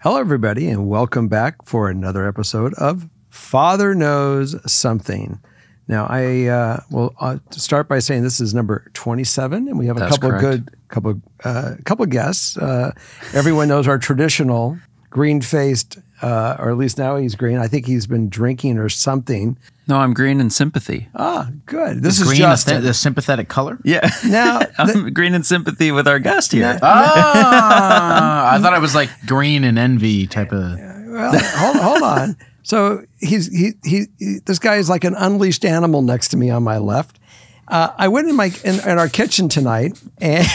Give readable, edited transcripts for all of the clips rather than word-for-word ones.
Hello, everybody, and welcome back for another episode of Father Knows Something. Now, I will start by saying this is number 27, and we have a couple of guests. Everyone knows our traditional green-faced, or at least now he's green. I think he's been drinking or something. No, I'm green in sympathy. Ah, good. This is green, Justin. the sympathetic color? Yeah. Now, I'm green in sympathy with our guest here. I thought it was like green and envy type of. Well, hold on. So this guy is like an unleashed animal next to me on my left. I went in our kitchen tonight and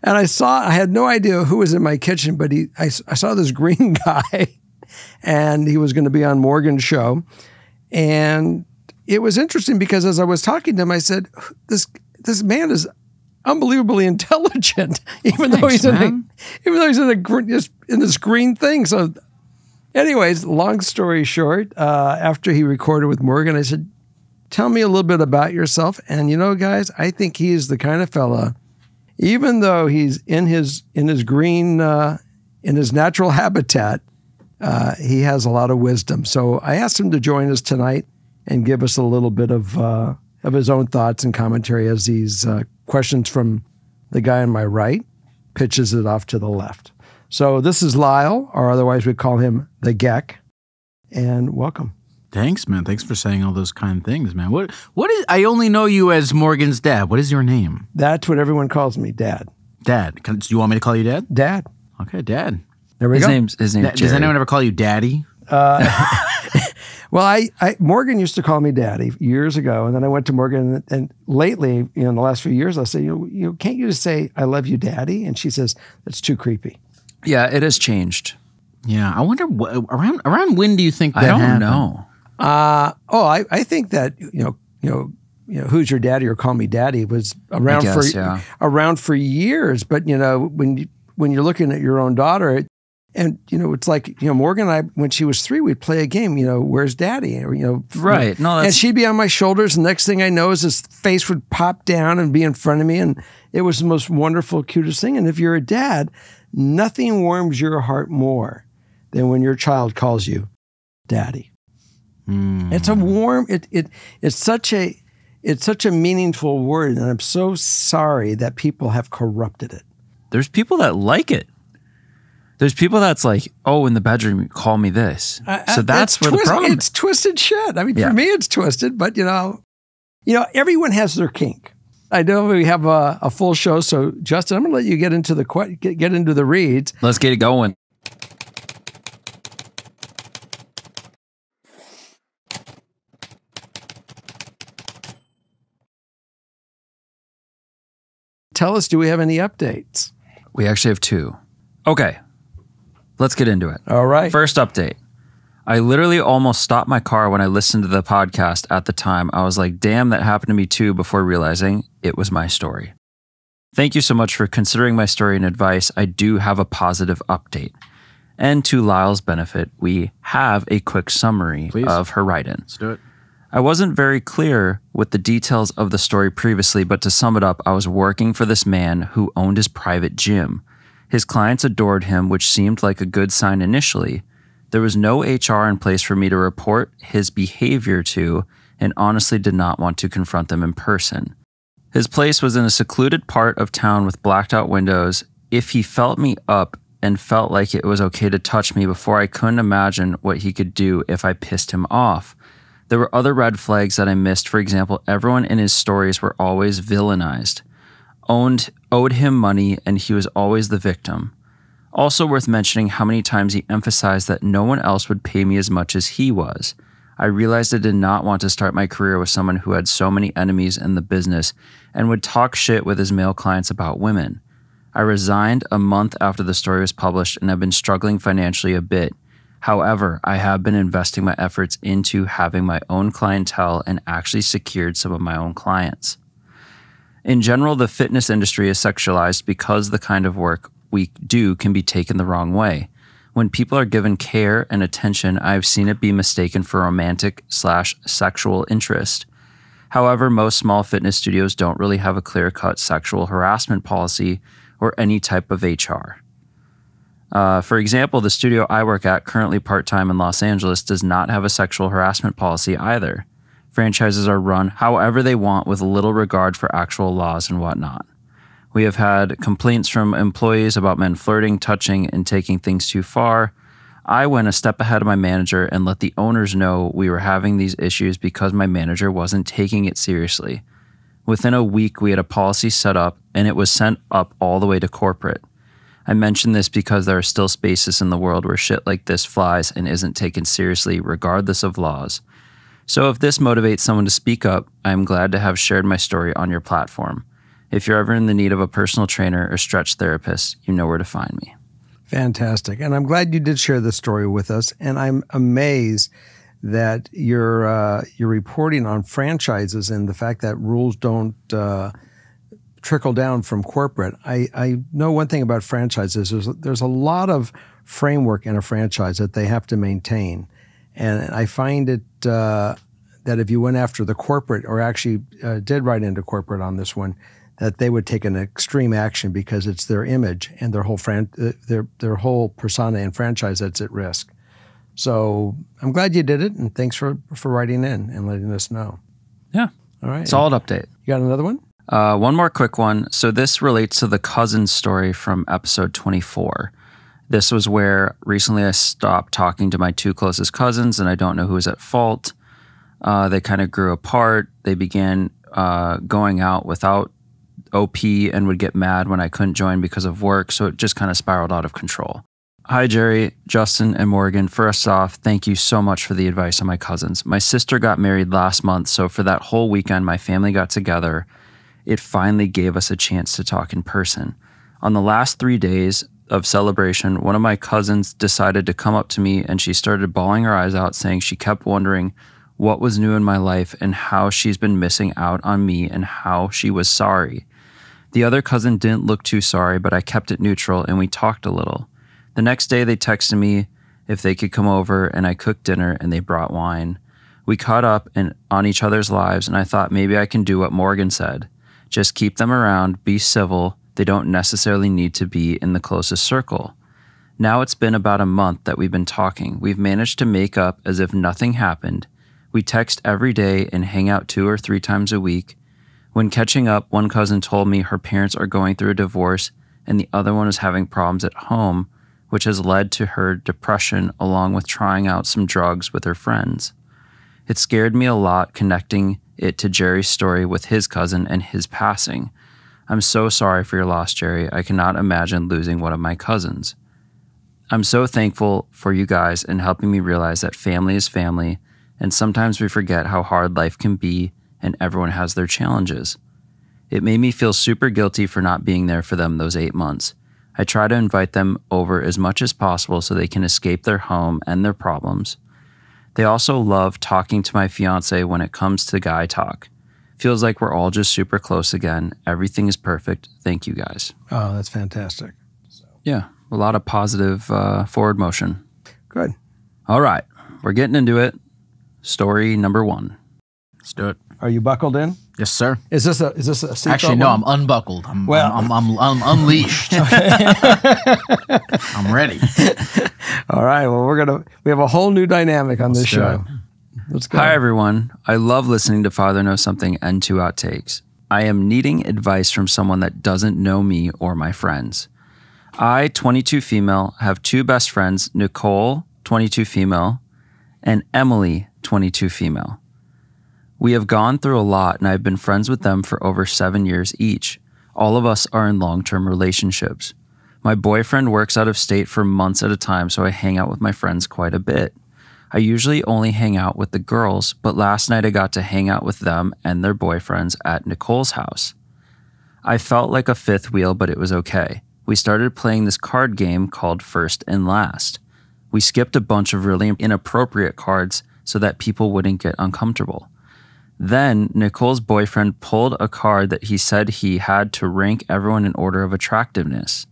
I had no idea who was in my kitchen, but I saw this green guy and he was going to be on Morgan's show. And it was interesting because as I was talking to him, I said, this man is unbelievably intelligent, even though he's in this green thing. So anyways, long story short, after he recorded with Morgan, I said, tell me a little bit about yourself. And you know, guys, I think he is the kind of fella, even though he's in his green, in his natural habitat, he has a lot of wisdom. So I asked him to join us tonight and give us a little bit of his own thoughts and commentary as these questions from the guy on my right pitches it off to the left. So this is Lyle, or otherwise we call him the Gek, and welcome. Thanks, man. Thanks for saying all those kind things, man. What is? I only know you as Morgan's dad. What is your name? That's what everyone calls me, Dad. Dad. Do you want me to call you Dad? Dad. Okay, Dad. There we go. His name's Does anyone ever call you Daddy? Well, Morgan used to call me Daddy years ago, and then I went to Morgan, and lately, in the last few years, I say, can't you just say I love you, Daddy? And she says that's too creepy. Yeah, it has changed. Yeah, I wonder around when do you think that I don't happened? know. I think that who's your daddy or call me Daddy was around around for years. But when you're looking at your own daughter. And, it's like, Morgan and I, when she was 3, we'd play a game, where's Daddy? Or, Right. No, and she'd be on my shoulders. And next thing I know is his face would pop down and be in front of me. And it was the most wonderful, cutest thing. And if you're a dad, nothing warms your heart more than when your child calls you Daddy. It's a warm, it's such a meaningful word. And I'm so sorry that people have corrupted it. There's people that like it. There's people that's like, oh, in the bedroom, call me this. So that's where the problem is. It's twisted shit. I mean, for me, it's twisted, but everyone has their kink. I know we have a full show, so Justin, I'm going to let you get into the reads. Let's get it going. Tell us, do we have any updates? We actually have 2. Okay. Let's get into it. All right. First update. I literally almost stopped my car when I listened to the podcast at the time. I was like, damn, that happened to me too, before realizing it was my story. Thank you so much for considering my story and advice. I do have a positive update. And to Lyle's benefit, we have a quick summary of her write-in. Let's do it. I wasn't very clear with the details of the story previously, but to sum it up, I was working for this man who owned his private gym. His clients adored him, which seemed like a good sign initially. There was no HR in place for me to report his behavior to, and honestly did not want to confront them in person. His place was in a secluded part of town with blacked out windows. If he felt me up and felt like it was okay to touch me before, I couldn't imagine what he could do if I pissed him off. There were other red flags that I missed. For example, everyone in his stories were always villainized. Owed him money, and he was always the victim. Also worth mentioning how many times he emphasized that no one else would pay me as much as he was. I realized I did not want to start my career with someone who had so many enemies in the business and would talk shit with his male clients about women. I resigned a month after the story was published and have been struggling financially a bit. However, I have been investing my efforts into having my own clientele and actually secured some of my own clients. In general, the fitness industry is sexualized because the kind of work we do can be taken the wrong way. When people are given care and attention, I've seen it be mistaken for romantic/sexual interest. However, most small fitness studios don't really have a clear-cut sexual harassment policy or any type of HR. For example, the studio I work at, currently part-time in Los Angeles, does not have a sexual harassment policy either. Franchises are run however they want with little regard for actual laws and whatnot. We have had complaints from employees about men flirting, touching, and taking things too far. I went a step ahead of my manager and let the owners know we were having these issues because my manager wasn't taking it seriously. Within a week, we had a policy set up, and it was sent up all the way to corporate. I mention this because there are still spaces in the world where shit like this flies and isn't taken seriously regardless of laws. So if this motivates someone to speak up, I am glad to have shared my story on your platform. If you're ever in the need of a personal trainer or stretch therapist, you know where to find me. Fantastic. And I'm glad you did share this story with us. And I'm amazed that you're reporting on franchises and the fact that rules don't trickle down from corporate. I know one thing about franchises is there's a lot of framework in a franchise that they have to maintain. And I find it that if you went after the corporate or actually did write into corporate on this one, that they would take an extreme action because it's their image and their whole persona and franchise that's at risk. So I'm glad you did it, and thanks for writing in and letting us know. Yeah. All right. Solid update. You got another one? One more quick one. So this relates to the cousin story from episode 24. This was where recently I stopped talking to my two closest cousins, and I don't know who was at fault. They kind of grew apart. They began going out without OP and would get mad when I couldn't join because of work, so it just kind of spiraled out of control. Hi, Jerry, Justin, and Morgan. First off, thank you so much for the advice on my cousins. My sister got married last month, so for that whole weekend, my family got together. It finally gave us a chance to talk in person. On the last 3 days of celebration, one of my cousins decided to come up to me and she started bawling her eyes out, saying she kept wondering what was new in my life and how she's been missing out on me and how she was sorry. The other cousin didn't look too sorry, but I kept it neutral and we talked a little. The next day they texted me if they could come over and I cooked dinner and they brought wine. We caught up on each other's lives and I thought maybe I can do what Morgan said. Just keep them around, be civil. They don't necessarily need to be in the closest circle. Now it's been about a month that we've been talking. We've managed to make up as if nothing happened. We text every day and hang out 2 or 3 times a week. When catching up, one cousin told me her parents are going through a divorce and the other one is having problems at home, which has led to her depression along with trying out some drugs with her friends. It scared me a lot connecting it to Jerry's story with his cousin and his passing. I'm so sorry for your loss, Jerry. I cannot imagine losing one of my cousins. I'm so thankful for you guys and helping me realize that family is family, and sometimes we forget how hard life can be and everyone has their challenges. It made me feel super guilty for not being there for them those 8 months. I try to invite them over as much as possible so they can escape their home and their problems. They also love talking to my fiance when it comes to guy talk. Feels like we're all just super close again. Everything is perfect. Thank you guys. Oh, that's fantastic. Yeah, a lot of positive forward motion. Good. All right, we're getting into it. Story number 1. Let's do it. Are you buckled in? Yes, sir. Is this a seatbelt Actually, no, one? I'm unbuckled. I'm unleashed. Okay. I'm ready. All right. Well, we have a whole new dynamic on this show. Let's go. Hi, everyone. I love listening to Father Knows Something and 2 Outtakes. I am needing advice from someone that doesn't know me or my friends. I, 22 female, have 2 best friends, Nicole, 22 female, and Emily, 22 female. We have gone through a lot, and I've been friends with them for over 7 years each. All of us are in long-term relationships. My boyfriend works out of state for months at a time, so I hang out with my friends quite a bit. I usually only hang out with the girls, but last night I got to hang out with them and their boyfriends at Nicole's house. I felt like a fifth wheel, but it was okay. We started playing this card game called First and Last. We skipped a bunch of really inappropriate cards so that people wouldn't get uncomfortable. Then Nicole's boyfriend pulled a card that he said he had to rank everyone in order of attractiveness.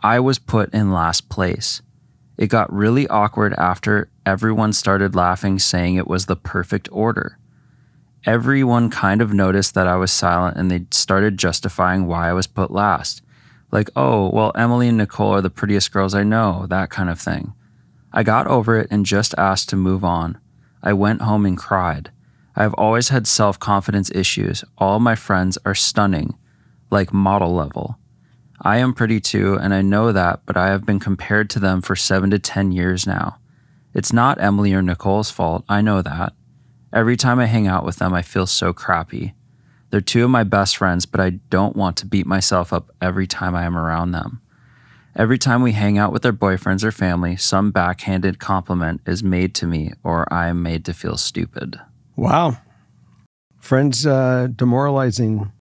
I was put in last place. It got really awkward after everyone started laughing, saying it was the perfect order. Everyone kind of noticed that I was silent and they started justifying why I was put last. Like, oh, well, Emily and Nicole are the prettiest girls I know, that kind of thing. I got over it and just asked to move on. I went home and cried. I have always had self-confidence issues. All my friends are stunning, like model level. I am pretty too, and I know that, but I have been compared to them for 7 to 10 years now. It's not Emily or Nicole's fault, I know that. Every time I hang out with them, I feel so crappy. They're two of my best friends, but I don't want to beat myself up every time I am around them. Every time we hang out with their boyfriends or family, some backhanded compliment is made to me, or I am made to feel stupid. Wow. Friends demoralizing.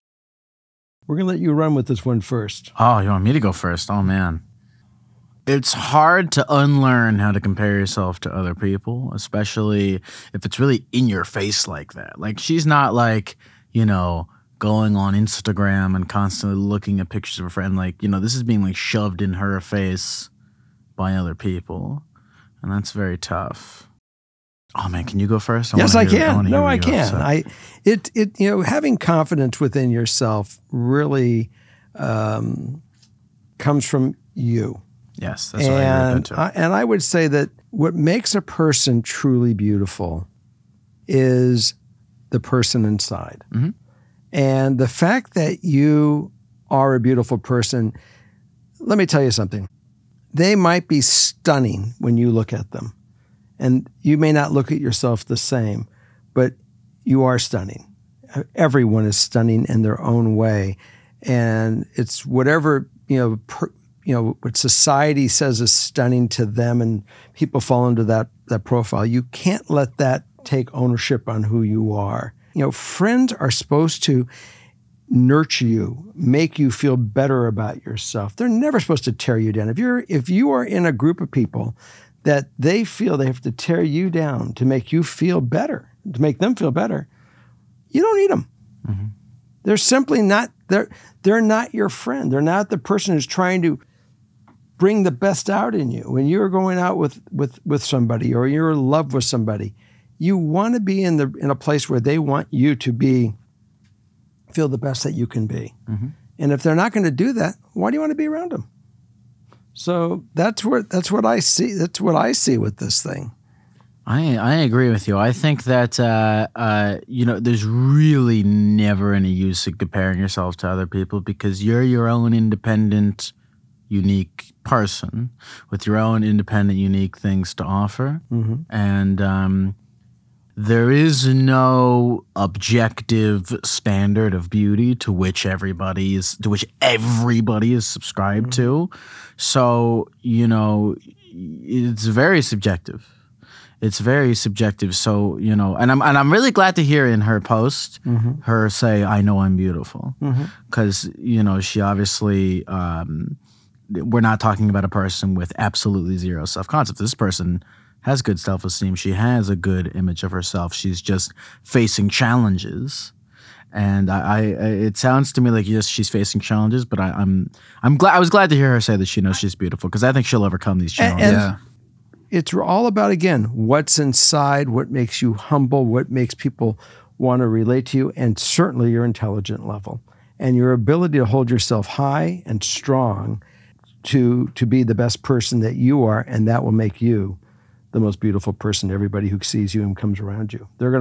We're going to let you run with this one first. Oh, you want me to go first? Oh, man. It's hard to unlearn how to compare yourself to other people, especially if it's really in your face like that. Like, she's not like, going on Instagram and constantly looking at pictures of a friend. Like, this is being like shoved in her face by other people. And that's very tough. Oh man, can you go first? Yes, I can. No, I can. Having confidence within yourself really comes from you. Yes, that's what I heard too. And I would say that what makes a person truly beautiful is the person inside. Mm-hmm. And the fact that you are a beautiful person, let me tell you something. They might be stunning when you look at them. And you may not look at yourself the same, but you are stunning. Everyone is stunning in their own way. And it's whatever, what society says is stunning to them, and people fall into that profile. You can't let that take ownership on who you are. Friends are supposed to nurture you, make you feel better about yourself. They're never supposed to tear you down. If you are in a group of people that they feel they have to tear you down to make you feel better, to make them feel better, you don't need them. Mm-hmm. They're simply not, they're not your friend. They're not the person who's trying to bring the best out in you. When you're going out with somebody or you're in love with somebody, you want to be in a place where they want you to feel the best that you can be. Mm-hmm. And if they're not going to do that, why do you want to be around them? So that's what I see. That's what I see with this thing. I agree with you. I think that there's really never any use in comparing yourself to other people, because you're your own independent, unique person with your own independent, unique things to offer. Mm-hmm. And there is no objective standard of beauty to which everybody is subscribed to. So, it's very subjective. It's very subjective. So, and I'm really glad to hear in her post mm-hmm. her say, "I know I'm beautiful." Because, she obviously, we're not talking about a person with absolutely zero self-concept. This person has good self-esteem. She has a good image of herself. She's just facing challenges. And it sounds to me like she's facing challenges, but I'm glad. I was glad to hear her say that she knows she's beautiful, because I think she'll overcome these challenges. And it's all about, again, what's inside, what makes you humble, what makes people want to relate to you, and certainly your intelligent level and your ability to hold yourself high and strong to be the best person that you are, and that will make you the most beautiful person to everybody who sees you and comes around you. They're going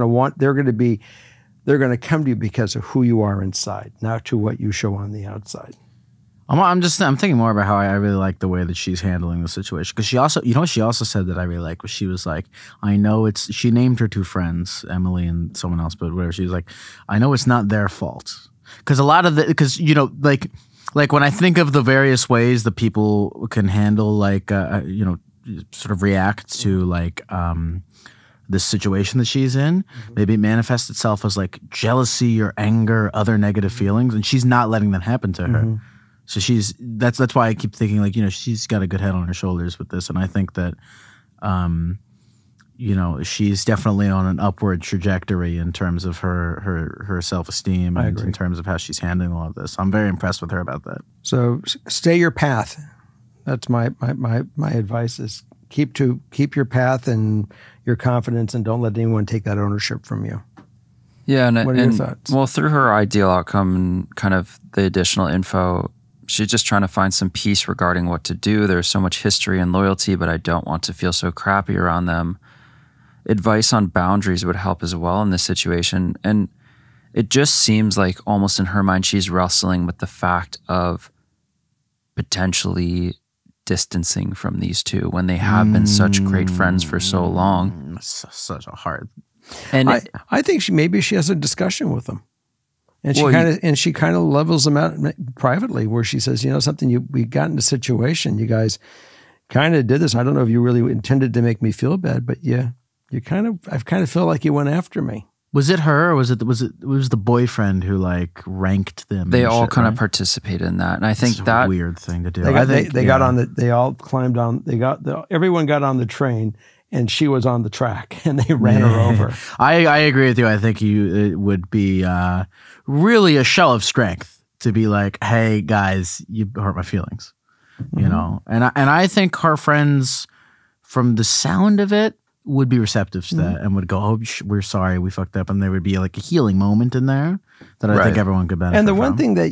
to come to you because of who you are inside, not to what you show on the outside. I'm thinking more about how I really like the way that she's handling the situation, because she also, what she also said that I really like was, she was like, I know she named her two friends, Emily and someone else, but whatever. She was like, I know it's not their fault, because like when I think of the various ways that people can handle sort of react to this situation that she's in, maybe it manifests itself as like jealousy or anger, other negative feelings, and she's not letting that happen to her. Mm-hmm. So that's why I keep thinking she's got a good head on her shoulders with this, and I think that she's definitely on an upward trajectory in terms of her self-esteem and in terms of how she's handling all of this. I'm very impressed with her about that. So stay your path. That's my advice is keep your path and your confidence, and don't let anyone take that ownership from you. Yeah, what are your thoughts? Well, through her ideal outcome and kind of the additional info She's just trying to find some peace regarding what to do. There's so much history and loyalty, but I don't want to feel so crappy around them. Advice on boundaries would help as well in this situation. And it just seems like almost in her mind, she's wrestling with the fact of potentially distancing from these two when they have been such great friends for so long. Such a hard. And I think maybe she has a discussion with them. And she kind of levels them out privately, where she says, something, we got in a situation, you guys kind of did this. I don't know if you really intended to make me feel bad, but I kind of feel like you went after me. Was it her, or was it the boyfriend who like ranked them? They all kind of participated in that, and I think that a weird thing to do. They all climbed on. Everyone got on the train, and she was on the track, and they ran her over. I agree with you. I think it would be really a show of strength to be like, "Hey guys, you hurt my feelings," And I think her friends, from the sound of it, would be receptive to that and would go, "Oh, we're sorry, we fucked up," and there would be like a healing moment in there that I think everyone could benefit. And the from. one thing that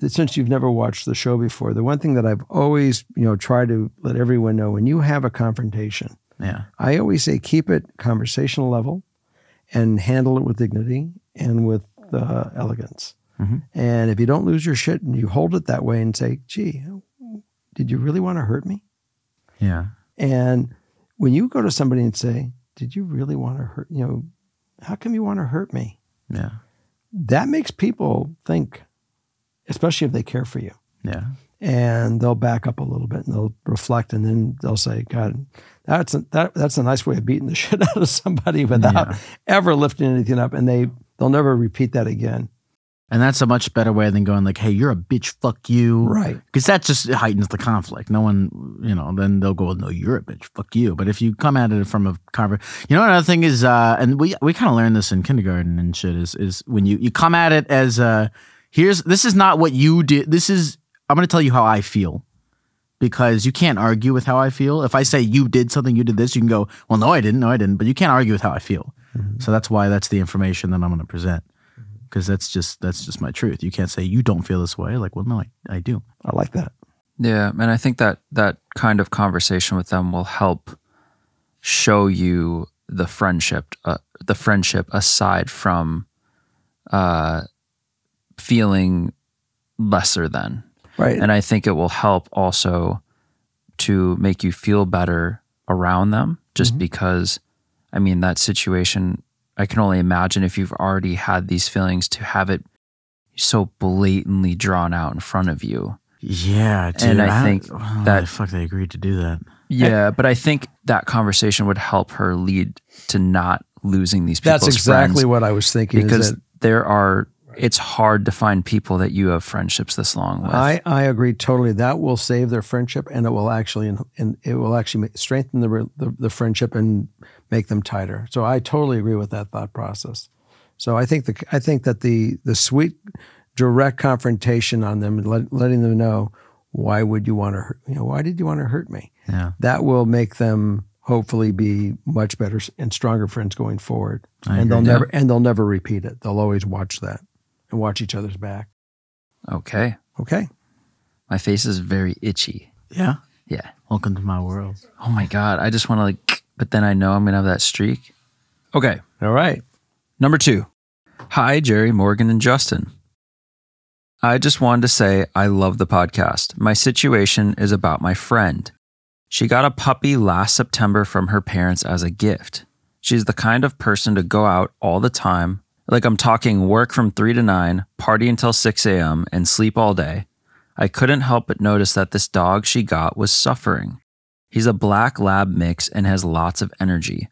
since you've never watched the show before, the one thing that I've always tried to let everyone know, when you have a confrontation, I always say keep it conversational level and handle it with dignity and with elegance. And if you don't lose your shit and you hold it that way and say, "Gee, did you really want to hurt me?" Yeah. And when you go to somebody and say, "Did you really want to hurt, how come you want to hurt me?" Yeah. That makes people think, especially if they care for you. Yeah. And they'll back up a little bit and they'll reflect, and then they'll say, "God, that's a nice way of beating the shit out of somebody without ever lifting anything up." And they'll never repeat that again. And that's a much better way than going like, "Hey, you're a bitch, fuck you." Right. Because that just heightens the conflict. No one, then they'll go, "No, you're a bitch, fuck you." But if you come at it from a another thing is, and we kind of learned this in kindergarten and shit, is when you come at it as, this is not what you did. I'm going to tell you how I feel. Because you can't argue with how I feel. If I say you did something, you did this, you can go, "Well, no, I didn't. But you can't argue with how I feel. So that's why that's the information that I'm going to present. Because that's just my truth. You can't say you don't feel this way. Like, well, no, I do. I like that. Yeah, and I think that kind of conversation with them will help show you the friendship aside from feeling lesser than. Right. And I think it will help also to make you feel better around them, just because, that situation, I can only imagine if you've already had these feelings, to have it so blatantly drawn out in front of you. Yeah, dude. And I think they agreed to do that. Yeah, but I think that conversation would help her lead to not losing these people's That's exactly friends, what I was thinking. because it's hard to find people that you have friendships this long with. I agree totally. That will save their friendship, and it will actually strengthen the friendship and make them tighter. So I totally agree with that thought process. So I think that the sweet, direct confrontation on them, letting them know, why would you want to hurt? Why did you want to hurt me? Yeah, that will make them hopefully be much better and stronger friends going forward. They'll never repeat it. They'll always watch that and watch each other's back. Okay. My face is very itchy. Yeah? Yeah. Welcome to my world. Oh my God. I just want to but then I know I'm going to have that streak. Okay. All right. Number 2. Hi, Jerry, Morgan, and Justin. I just wanted to say I love the podcast. My situation is about my friend. She got a puppy last September from her parents as a gift. She's the kind of person to go out all the time. Like, I'm talking work from 3 to 9, party until 6 a.m., and sleep all day. I couldn't help but notice that this dog she got was suffering. He's a black lab mix and has lots of energy.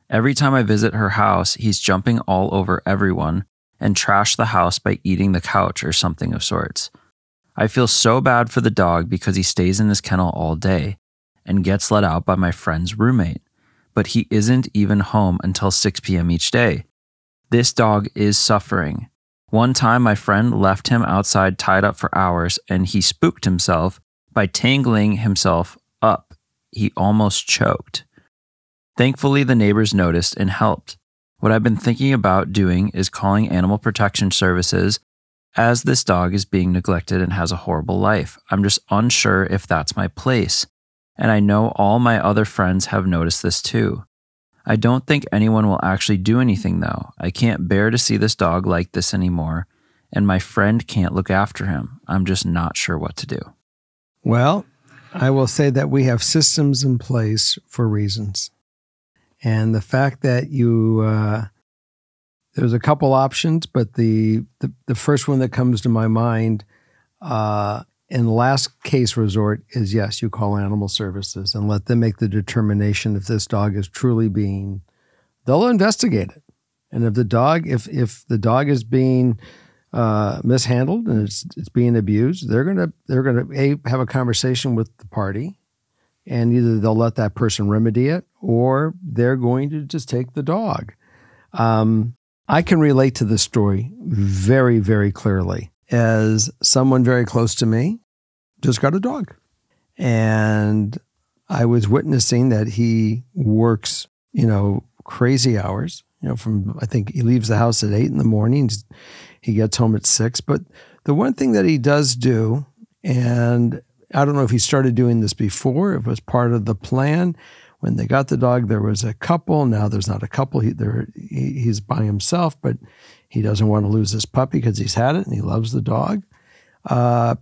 Every time I visit her house, he's jumping all over everyone and trash the house by eating the couch or something of sorts. I feel so bad for the dog because he stays in his kennel all day and gets let out by my friend's roommate, but he isn't even home until 6 p.m. each day. This dog is suffering. One time, my friend left him outside tied up for hours, and he spooked himself by tangling himself up. He almost choked. Thankfully, the neighbors noticed and helped. What I've been thinking about doing is calling Animal Protection Services as this dog is being neglected and has a horrible life. I'm just unsure if that's my place. And I know all my other friends have noticed this too. I don't think anyone will actually do anything though. I can't bear to see this dog like this anymore, and my friend can't look after him. I'm just not sure what to do. Well, I will say that we have systems in place for reasons. And the fact that there's a couple options, but the first one that comes to my mind in last case resort is, yes, you call animal services and let them make the determination if this dog is truly they'll investigate it. And if the dog is being mishandled and it's being abused, they're gonna have a conversation with the party, and either they'll let that person remedy it or they're going to just take the dog. I can relate to this story very, very clearly, as someone very close to me just got a dog. And I was witnessing that he works, crazy hours, I think he leaves the house at 8 a.m. He gets home at 6. But the one thing that he does do, and I don't know if he started doing this before, if it was part of the plan. When they got the dog, there was a couple. Now there's not a couple. He's by himself, but he doesn't want to lose his puppy because he's had it and he loves the dog.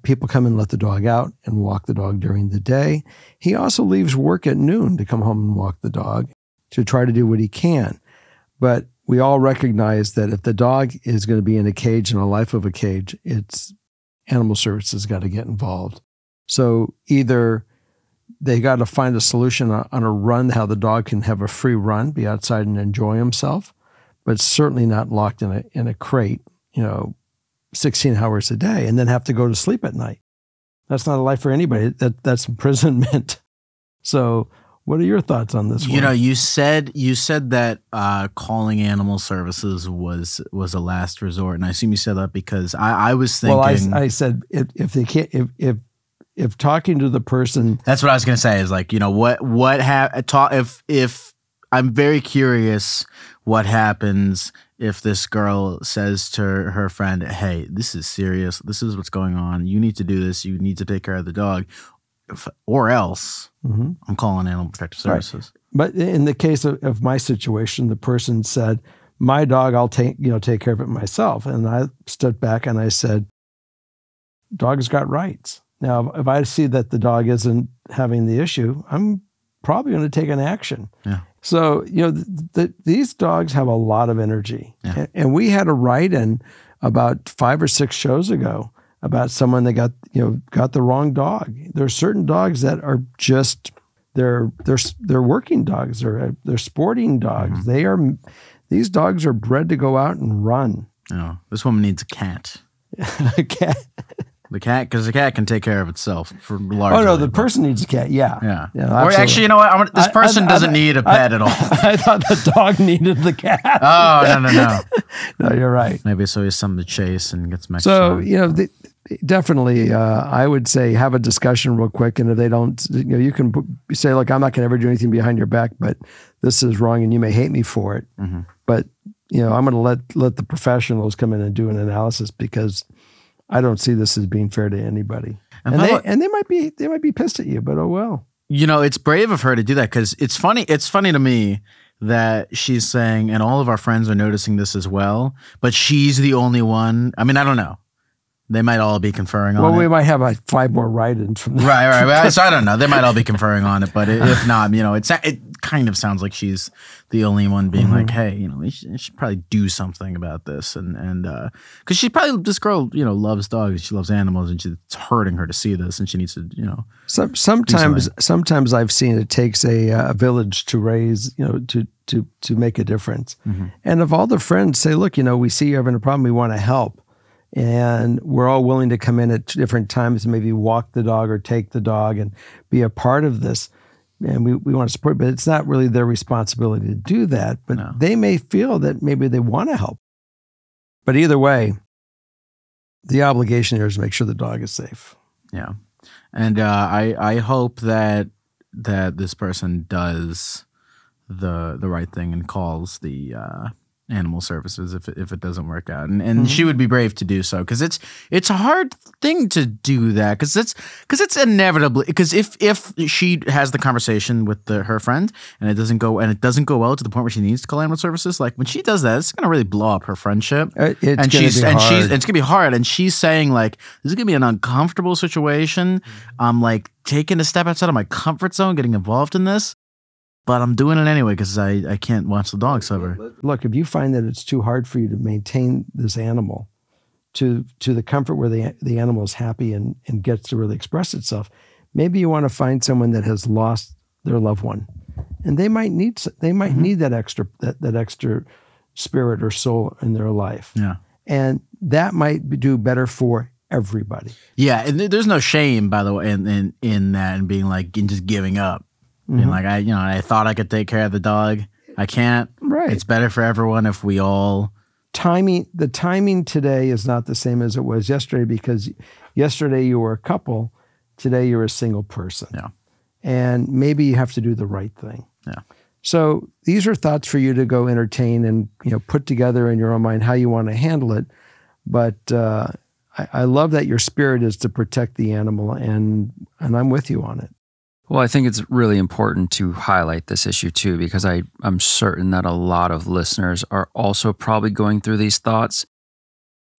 People come and let the dog out and walk the dog during the day. He also leaves work at noon to come home and walk the dog to try to do what he can. But we all recognize that if the dog is going to be in a cage and a life of a cage, it's animal services got to get involved. So either they got to find a solution on a run, how the dog can have a free run, be outside and enjoy himself, but certainly not locked in a crate, 16 hours a day, and then have to go to sleep at night. That's not a life for anybody. That's imprisonment. So what are your thoughts on this one? You said that calling animal services was a last resort, and I assume you said that because I was thinking. Well, I said if they can't, if talking to the person. That's what I was going to say is if I'm very curious what happens if this girl says to her friend, hey, this is serious. This is what's going on. You need to do this. You need to take care of the dog. Or else I'm calling Animal Protective Services. Right. But in the case of my situation, the person said, my dog, I'll take care of it myself. And I stood back and I said, dog's got rights. Now, if I see that the dog isn't having the issue, I'm probably going to take an action. Yeah. So, these dogs have a lot of energy. Yeah. And we had a write-in about 5 or 6 shows ago about someone that got the wrong dog. There are certain dogs that are just, they're working dogs, they're sporting dogs. Mm-hmm. These dogs are bred to go out and run. Oh, this woman needs a cat. A cat. The cat, because the cat can take care of itself for large. Oh no, the person needs a cat. Yeah. Or actually, you know what? This person doesn't need a pet at all. I thought the dog needed the cat. Oh no. No, you're right. Maybe so he has something to chase and get some extra. So definitely, I would say have a discussion real quick, and if they don't, you can say, look, I'm not going to ever do anything behind your back, but this is wrong, and you may hate me for it. Mm-hmm. But I'm going to let the professionals come in and do an analysis because I don't see this as being fair to anybody. And they might be pissed at you, but oh well. It's brave of her to do that because it's funny. It's funny to me that she's saying, and all of our friends are noticing this as well, but she's the only one. I mean, I don't know. They might all be conferring on it. Well, we might have 5 more write-ins from that. Right. So I don't know. They might all be conferring on it, but if not, it kind of sounds like she's the only one being like, hey, we should probably do something about this. And because this girl, loves dogs, she loves animals, and it's hurting her to see this, and she needs to, Sometimes I've seen it takes a village to raise, to make a difference. Mm-hmm. And if all the friends say, look, we see you're having a problem, we want to help. And we're all willing to come in at different times and maybe walk the dog or take the dog and be a part of this. And we want to support, but it's not really their responsibility to do that. But they may feel that maybe they want to help. But either way, the obligation here is to make sure the dog is safe. Yeah. And I hope that this person does the right thing and calls the animal services if it doesn't work out, and she would be brave to do so, because it's a hard thing to do that, because it's inevitably, because if she has the conversation with her friend and it doesn't go well to the point where she needs to call animal services, like when she does that, it's gonna really blow up her friendship. It's gonna be hard, and she's saying like, this is gonna be an uncomfortable situation. I'm like taking a step outside of my comfort zone, getting involved in this. But I'm doing it anyway because I can't watch the dog suffer. Look, if you find that it's too hard for you to maintain this animal to the comfort where the animal is happy and gets to really express itself, maybe you want to find someone that has lost their loved one, and they might need that extra spirit or soul in their life. Yeah, and that might do better for everybody. Yeah, and there's no shame, by the way, in that, and being like, and just giving up. Being like, I thought I could take care of the dog. I can't. Right. It's better for everyone if we all... The timing today is not the same as it was yesterday, because yesterday you were a couple, today you're a single person. Yeah. And maybe you have to do the right thing. Yeah. So these are thoughts for you to go entertain and put together in your own mind how you want to handle it. But I love that your spirit is to protect the animal, and I'm with you on it. Well, I think it's really important to highlight this issue too, because I'm certain that a lot of listeners are also probably going through these thoughts.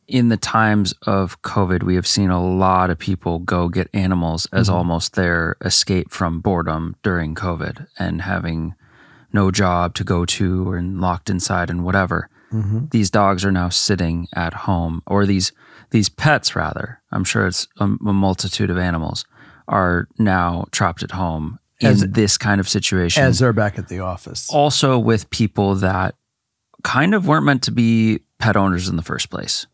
In the times of COVID, we have seen a lot of people go get animals as almost their escape from boredom during COVID and having no job to go to or locked inside and whatever. These dogs are now sitting at home, or these pets rather. I'm sure it's a multitude of animals are now trapped at home in this kind of situation. As they're back at the office. Also with people that kind of weren't meant to be pet owners in the first place,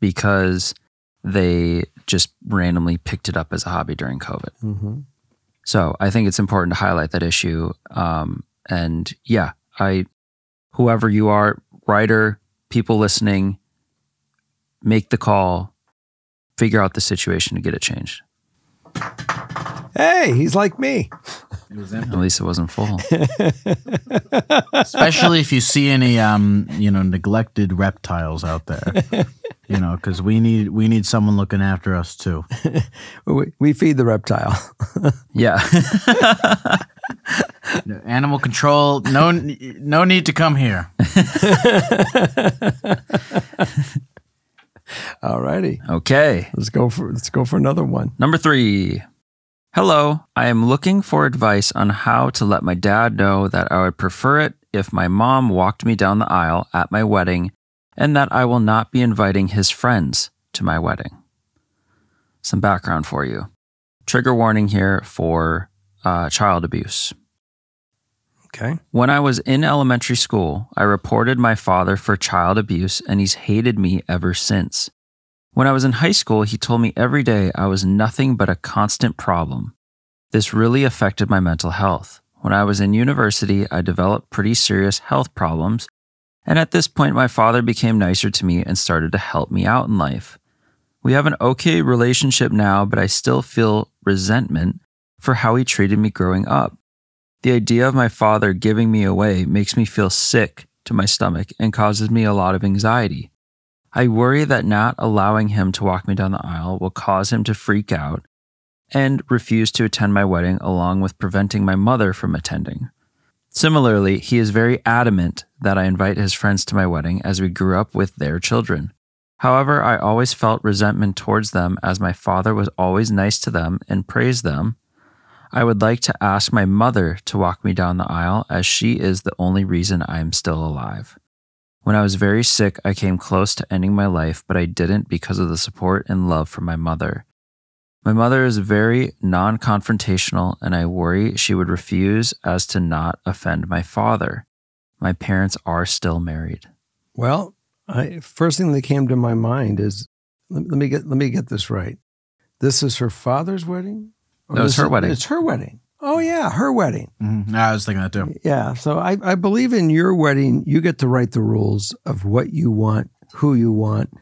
because they just randomly picked it up as a hobby during COVID. So I think it's important to highlight that issue. And yeah, whoever you are, writer, people listening, make the call, figure out the situation to get it changed. Hey, he's like me. It was empty. At least it wasn't full. Especially if you see any neglected reptiles out there. Because we need someone looking after us too. We feed the reptile. Yeah. Animal control, no need to come here. All righty. Okay. Let's go for another one. Number 3. Hello, I am looking for advice on how to let my dad know that I would prefer it if my mom walked me down the aisle at my wedding, and that I will not be inviting his friends to my wedding. Some background for you. Trigger warning here for child abuse. Okay. When I was in elementary school, I reported my father for child abuse, and he's hated me ever since. When I was in high school, he told me every day I was nothing but a constant problem. This really affected my mental health. When I was in university, I developed pretty serious health problems, and at this point, my father became nicer to me and started to help me out in life. We have an okay relationship now, but I still feel resentment for how he treated me growing up. The idea of my father giving me away makes me feel sick to my stomach and causes me a lot of anxiety. I worry that not allowing him to walk me down the aisle will cause him to freak out and refuse to attend my wedding, along with preventing my mother from attending. Similarly, he is very adamant that I invite his friends to my wedding, as we grew up with their children. However, I always felt resentment towards them, as my father was always nice to them and praised them. I would like to ask my mother to walk me down the aisle, as she is the only reason I am still alive. When I was very sick, I came close to ending my life, but I didn't because of the support and love from my mother. My mother is very non-confrontational, and I worry she would refuse as to not offend my father. My parents are still married. Well, first thing that came to my mind is, let me get this right. This is her father's wedding? No, it's her wedding. It's her wedding. Oh, yeah, her wedding. I was thinking that too. Yeah, so I believe in your wedding, you get to write the rules of what you want, who you want,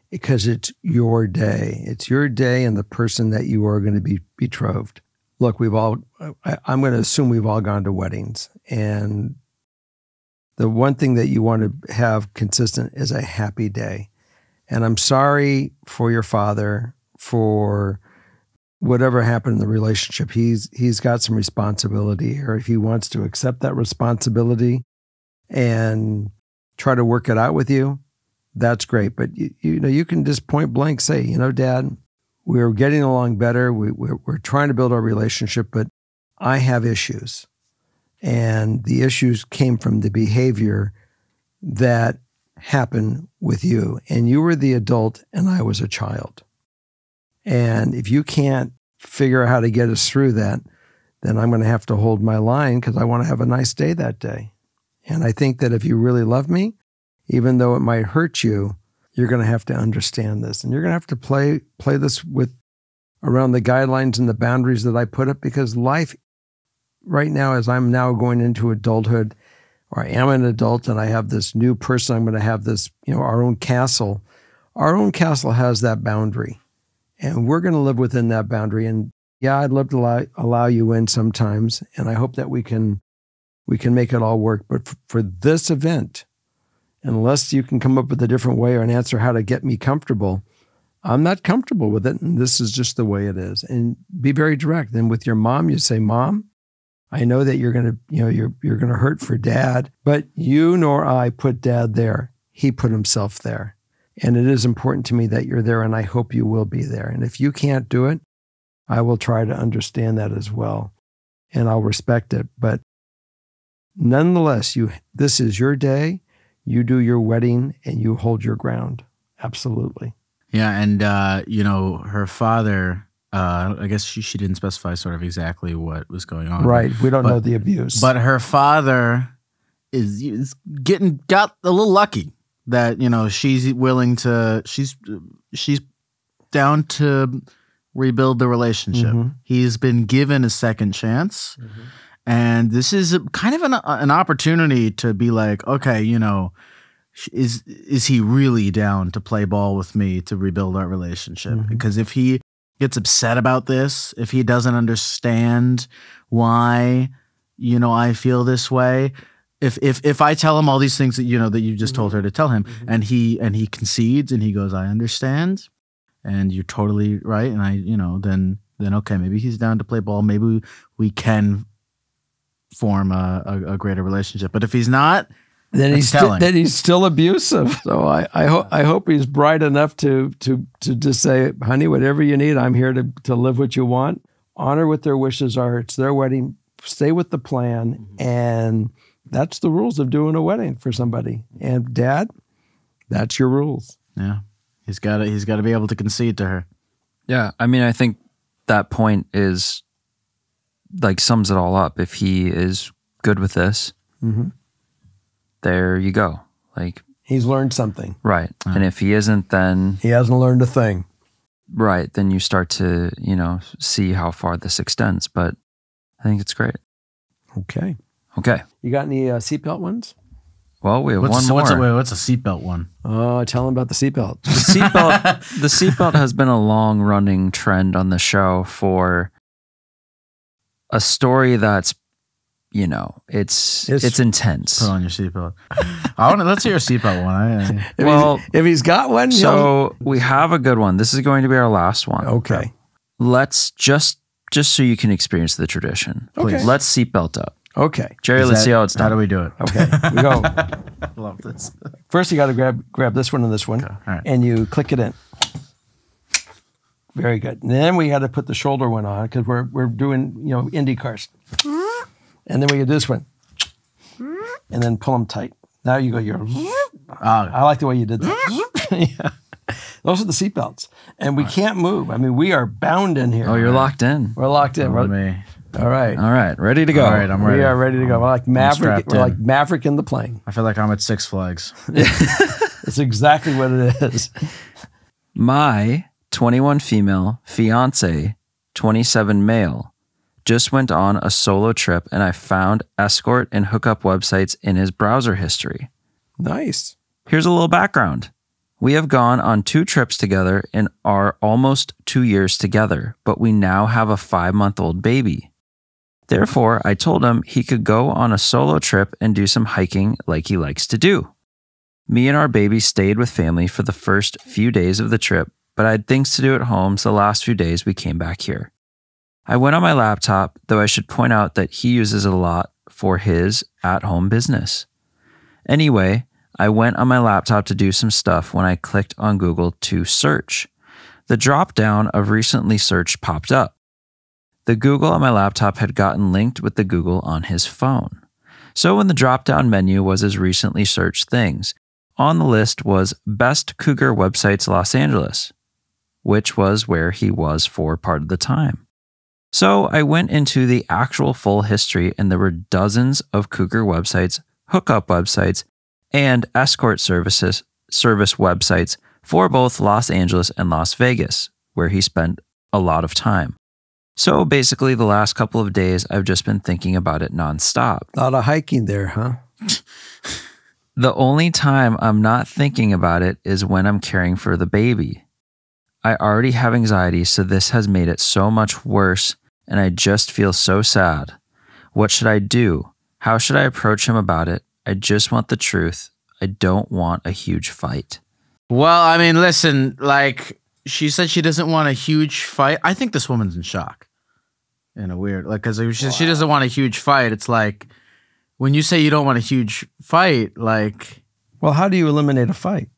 because it's your day. It's your day and the person that you are going to be betrothed. Look, I'm going to assume we've all gone to weddings, and the one thing that you want to have consistent is a happy day. And I'm sorry for your father, for whatever happened in the relationship. He's got some responsibility here. If he wants to accept that responsibility and try to work it out with you, that's great. But you can just point blank say, Dad, we're getting along better. We're trying to build our relationship, but I have issues. And the issues came from the behavior that happened with you. And you were the adult and I was a child. And if you can't figure out how to get us through that, then I'm going to have to hold my line because I want to have a nice day that day. And I think that if you really love me, even though it might hurt you, you're going to have to understand this. And you're going to have to play this with around the guidelines and the boundaries that I put up, because life right now, as I'm now going into adulthood, or I am an adult and I have this new person, I'm going to have this, our own castle. Our own castle has that boundary. And we're going to live within that boundary. And yeah, I'd love to allow you in sometimes. And I hope that we can make it all work. But for this event, unless you can come up with a different way or an answer how to get me comfortable, I'm not comfortable with it. And this is just the way it is. And be very direct. And with your mom, you say, Mom, I know that you're going to, you're going to hurt for Dad, but you nor I put Dad there. He put himself there. And it is important to me that you're there, and I hope you will be there. And if you can't do it, I will try to understand that as well, and I'll respect it. But nonetheless, this is your day. You do your wedding, and you hold your ground. Absolutely. Yeah, and her father, I guess she didn't specify sort of exactly what was going on. Right. We don't know the abuse. But her father is got a little lucky. That, she's willing to, she's down to rebuild the relationship. Mm-hmm. He's been given a second chance. Mm-hmm. And this is kind of an opportunity to be like, okay, is he really down to play ball with me to rebuild our relationship? Mm-hmm. Because if he gets upset about this, if he doesn't understand why, I feel this way, If I tell him all these things that that you just told her to tell him, mm-hmm. and he concedes and he goes, I understand, and you're totally right, and I then okay, maybe he's down to play ball, maybe we can form a greater relationship. But if he's not, then he's still abusive. So I hope he's bright enough to just say, honey, whatever you need, I'm here to live what you want. Honor what their wishes are. It's their wedding. Stay with the plan, mm-hmm. and that's the rules of doing a wedding for somebody. And Dad, that's your rules. Yeah. He's got to be able to concede to her. Yeah. I mean, I think that point is sums it all up. If he is good with this, mm-hmm. there you go. He's learned something. Right. Oh. And if he isn't, then he hasn't learned a thing. Right. Then you start to, see how far this extends. But I think it's great. Okay. You got any seatbelt ones? Well, we have one more. What's a seatbelt one? Oh, tell them about the seatbelt. The seatbelt has been a long-running trend on the show for a story that's, it's intense. Put on your seatbelt. Let's hear a seatbelt one. If he's got one. So we have a good one. This is going to be our last one. Okay. Let's just so you can experience the tradition. Okay. Let's seatbelt up. Okay. Jerry, let's see how it's done. How do we do it? Okay, we go. I love this. First, you got to grab this one and this one, right. and you click it in. Very good. And then we got to put the shoulder one on because we're doing Indy cars. And then we get this one, and then pull them tight. Now you go I like the way you did that. Yeah. Those are the seatbelts, and we can't move. I mean, we are bound in here. Oh, you're locked in. We're locked in. All right. Ready to go. All right, I'm ready. We are ready to go. We're like Maverick. We're like Maverick in the plane. I feel like I'm at Six Flags. It's exactly what it is. My 21 female fiance, 27 male, just went on a solo trip, and I found escort and hookup websites in his browser history. Nice. Here's a little background. We have gone on 2 trips together and are almost 2 years together, but we now have a 5-month-old baby. Therefore, I told him he could go on a solo trip and do some hiking like he likes to do. Me and our baby stayed with family for the first few days of the trip, but I had things to do at home, so the last few days we came back here. I went on my laptop, though I should point out that he uses it a lot for his at-home business. Anyway, I went on my laptop to do some stuff when I clicked on Google to search. The drop-down of recently searched popped up. The Google on my laptop had gotten linked with the Google on his phone. So when the drop-down menu was his recently searched things, on the list was Best Cougar Websites Los Angeles, which was where he was for part of the time. So I went into the actual full history, and there were dozens of cougar websites, hookup websites, and escort service websites for both Los Angeles and Las Vegas, where he spent a lot of time. So basically, the last couple of days, I've just been thinking about it nonstop. A lot of hiking there, huh? The only time I'm not thinking about it is when I'm caring for the baby. I already have anxiety, so this has made it so much worse, and I just feel so sad. What should I do? How should I approach him about it? I just want the truth. I don't want a huge fight. Well, I mean, listen, like, she said she doesn't want a huge fight. I think this woman's in shock. In a weird, like, because she doesn't want a huge fight. It's like, when you say you don't want a huge fight, like... Well, how do you eliminate a fight?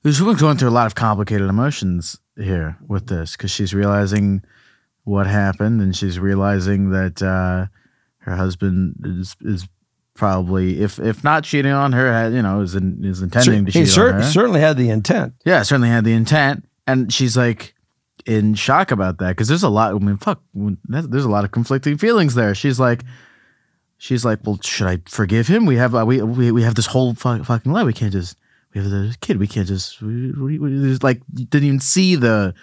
This woman's going through a lot of complicated emotions here with this, because she's realizing what happened, and she's realizing that her husband is probably, if not cheating on her, is intending to cheat on her. He certainly had the intent. Yeah, certainly had the intent, and she's like in shock about that, because there's a lot. I mean, there's a lot of conflicting feelings there. She's like, well, should I forgive him? We have we have this whole fucking life. We can't just. We have the kid. We can't just. We like didn't even see the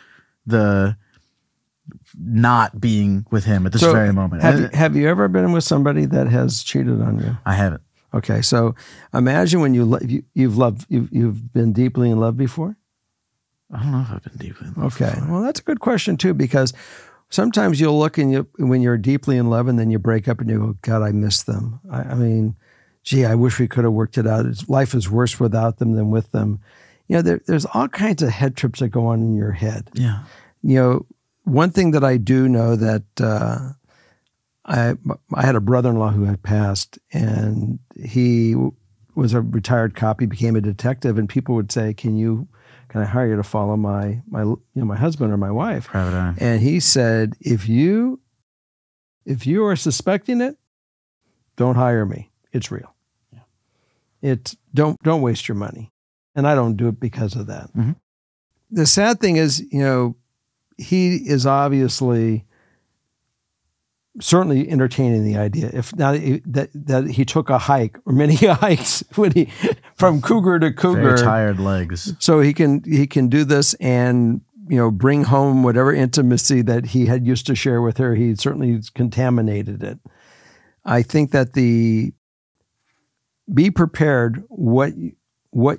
not being with him at this very moment. Have you ever been with somebody that has cheated on you? I haven't. Okay, so imagine when you've been deeply in love before. I don't know if I've been deeply in love. Okay, before. well, that's a good question too, because sometimes you'll look and when you're deeply in love and then you break up and you go, God, I miss them. I mean, gee, I wish we could have worked it out. Life is worse without them than with them. There's all kinds of head trips that go on in your head. Yeah. One thing that I do know that I had a brother-in-law who had passed, and he was a retired cop. He became a detective, and people would say, "Can I hire you to follow my husband or my wife?" Private eye. And he said, "If you are suspecting it, don't hire me. It's real. Yeah. Don't waste your money." And I don't do it because of that. Mm-hmm. The sad thing is, he is obviously certainly entertaining the idea. If not that he took a hike or many hikes from cougar to cougar, very tired legs, so he can do this and bring home whatever intimacy that he had used to share with her. He certainly contaminated it. I think that be prepared what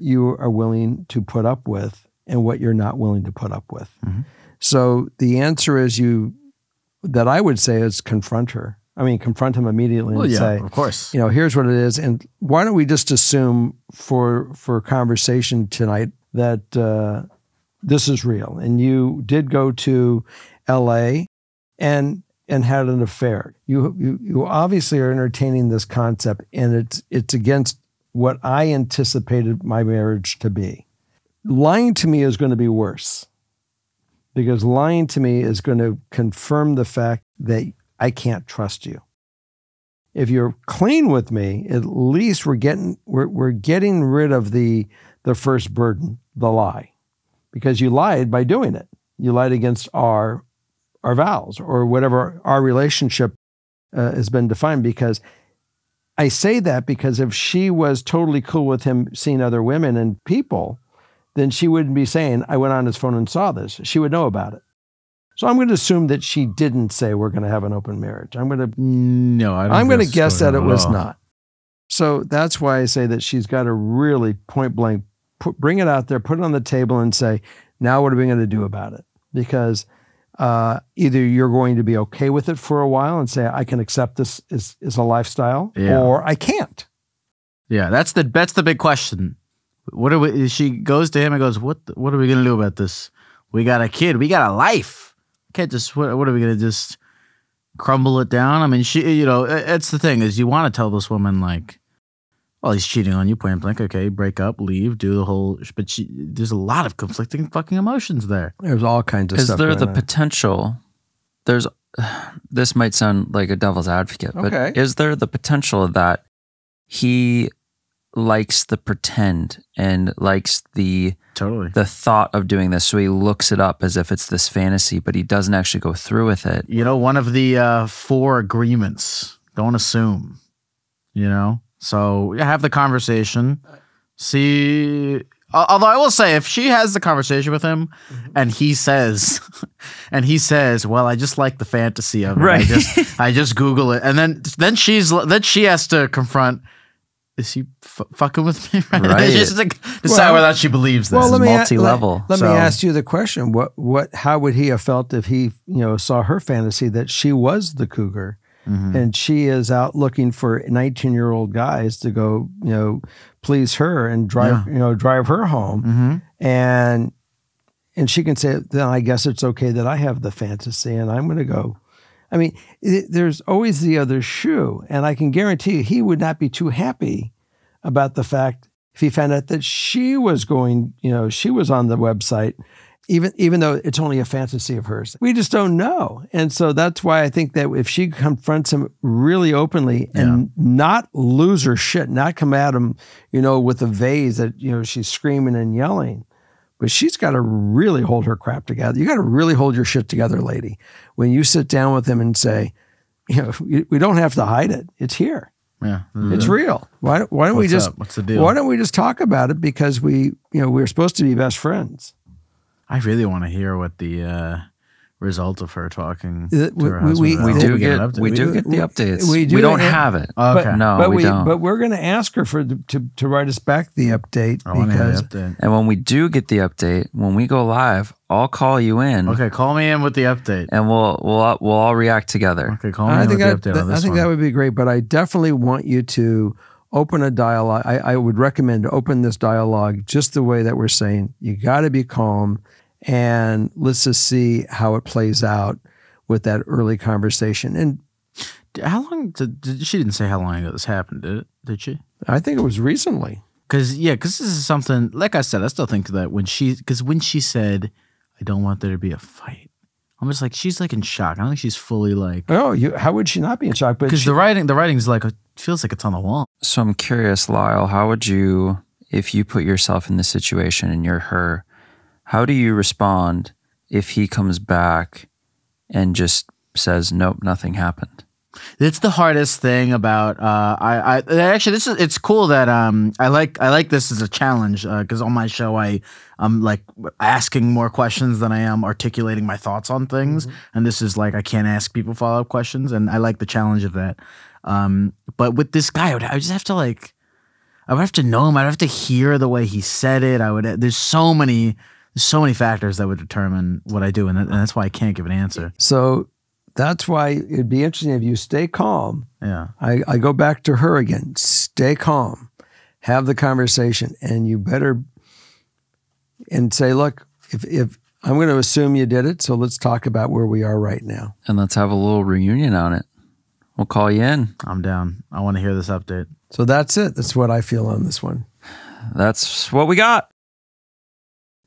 you are willing to put up with and what you're not willing to put up with. Mm-hmm. So the answer is that I would say is confront her. I mean, confront him immediately and say, of course, here's what it is. And why don't we just assume for conversation tonight that this is real. And you did go to LA and had an affair. You obviously are entertaining this concept, and it's against what I anticipated my marriage to be. Lying to me is going to be worse, because lying to me is going to confirm the fact that I can't trust you. If you're clean with me, at least we're getting rid of the first burden, the lie, because you lied by doing it. You lied against our vows or whatever our relationship has been defined. Because I say that because if she was totally cool with him seeing other women and people, then she wouldn't be saying, I went on his phone and saw this. She would know about it. So I'm going to assume that she didn't say we're going to have an open marriage. I'm going to guess that it was not. So that's why I say that she's got to really point blank, bring it out there, put it on the table and say, now what are we going to do about it? Because either you're going to be okay with it for a while and say, I can accept this as a lifestyle, or I can't. Yeah, that's the big question. What are we? She goes to him and goes, "What are we gonna do about this? We got a kid. We got a life. Can't just. What are we gonna just crumble it down?" I mean, it's the thing is you want to tell this woman like, "Well, he's cheating on you, point blank. Okay, break up, leave, do the whole." But there's a lot of conflicting fucking emotions there. There's all kinds of stuff. Is there the on. potential? This might sound like a devil's advocate, but is there the potential that he likes the pretend and likes the thought of doing this, so he looks it up as if it's this fantasy, but he doesn't actually go through with it? One of the 4 agreements: don't assume. So have the conversation. See, although I will say, if she has the conversation with him, and he says, well, I just like the fantasy of it. Right. I just Google it, and then she has to confront. Is he fucking with me? Right. Just decide whether or not she believes this. Well, let me multi-level. Let me ask you the question: how would he have felt if he, saw her fantasy that she was the cougar, and she is out looking for 19-year-old guys to go, please her and drive her home, and she can say, then I guess it's okay that I have the fantasy and I'm going to go. I mean, there's always the other shoe. And I can guarantee you he would not be too happy about the fact if he found out that she was going, she was on the website, even though it's only a fantasy of hers. We just don't know. And so that's why I think that if she confronts him really openly and not lose her shit, not come at him, with a vase that, she's screaming and yelling, but she's got to really hold her crap together. You got to really hold your shit together, lady. When you sit down with him and say, we don't have to hide it. It's here. Yeah, it's real. Why don't we just? What's the deal? Why don't we just talk about it? Because we're supposed to be best friends. I really want to hear what the result of her talking We to her husband. We do get the updates. We don't have it. Okay. No, we don't. But we're going to ask her to write us back the update. I want to hear the update. And when we do get the update, when we go live, I'll call you in. Okay, call me in with the update, and we'll all react together. Okay, call me in with the update on this. I think that would be great. But I definitely want you to open a dialogue. I would recommend to open this dialogue just the way that we're saying. You got to be calm. And let's just see how it plays out with that early conversation. And how long she didn't say how long ago this happened, did she? I think it was recently. Because this is something, like I said, I still think that when she said, I don't want there to be a fight, I'm just like, she's like in shock. I don't think she's fully like. Oh, how would she not be in shock? Because the writing's like, feels like it's on the wall. So I'm curious, Lyle, how would you, if you put yourself in this situation and you're her, how do you respond if he comes back and just says, nope, nothing happened? It's the hardest thing about it's cool that I like this as a challenge because on my show I'm like asking more questions than I am articulating my thoughts on things, and this is like I can't ask people follow-up questions, and I like the challenge of that. But with this guy, I would just have to I would have to know him. I'd have to hear the way he said it. There's so many factors that would determine what I do, and that's why I can't give an answer. So that's why it'd be interesting if you stay calm. Yeah. I go back to her again. Stay calm. Have the conversation, and you better and say, look, if I'm going to assume you did it, so let's talk about where we are right now. And let's have a little reunion on it. We'll call you in. I'm down. I want to hear this update. So that's it. That's what I feel on this one. That's what we got.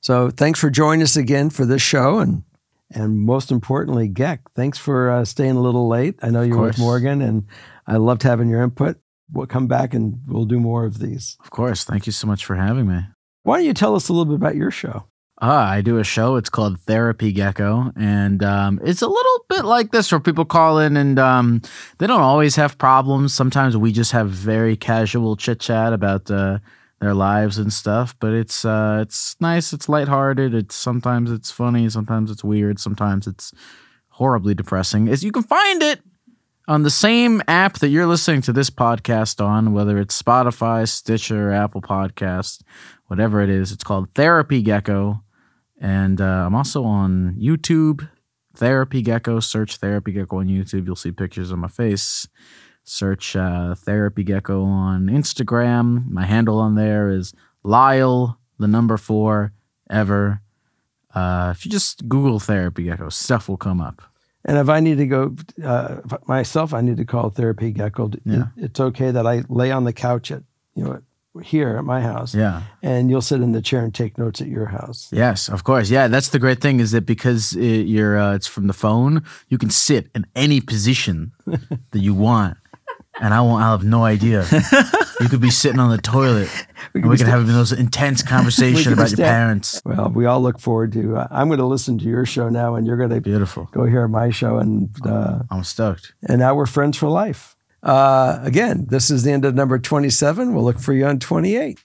So thanks for joining us again for this show. And most importantly, Geck, thanks for staying a little late. I know you're with Morgan, and I loved having your input. We'll come back and we'll do more of these. Of course. Thank you so much for having me. Why don't you tell us a little bit about your show? I do a show. It's called Therapy Gecko, and it's a little bit like this where people call in and they don't always have problems. Sometimes we just have very casual chit-chat about their lives and stuff, but it's nice. It's lighthearted. Sometimes it's funny. Sometimes it's weird. Sometimes it's horribly depressing. You can find it on the same app that you're listening to this podcast on, whether it's Spotify, Stitcher, Apple Podcasts, whatever it is. It's called Therapy Gecko. And I'm also on YouTube, Therapy Gecko. Search Therapy Gecko on YouTube. You'll see pictures of my face. Search Therapy Gecko on Instagram. My handle on there is Lyle, the number 4, ever. If you just Google Therapy Gecko, stuff will come up. And if I need to go myself, I need to call Therapy Gecko. Yeah. It's okay that I lay on the couch at here at my house. Yeah. And you'll sit in the chair and take notes at your house. Yes, of course. Yeah, that's the great thing is that because it's from the phone, you can sit in any position that you want. And I'll have no idea. You could be sitting on the toilet, and we can have those intense conversation about your parents. Well, we all look forward to. I'm going to listen to your show now, and you're going to go hear my show, and I'm stoked. And now we're friends for life. Again, this is the end of number 27. We'll look for you on 28.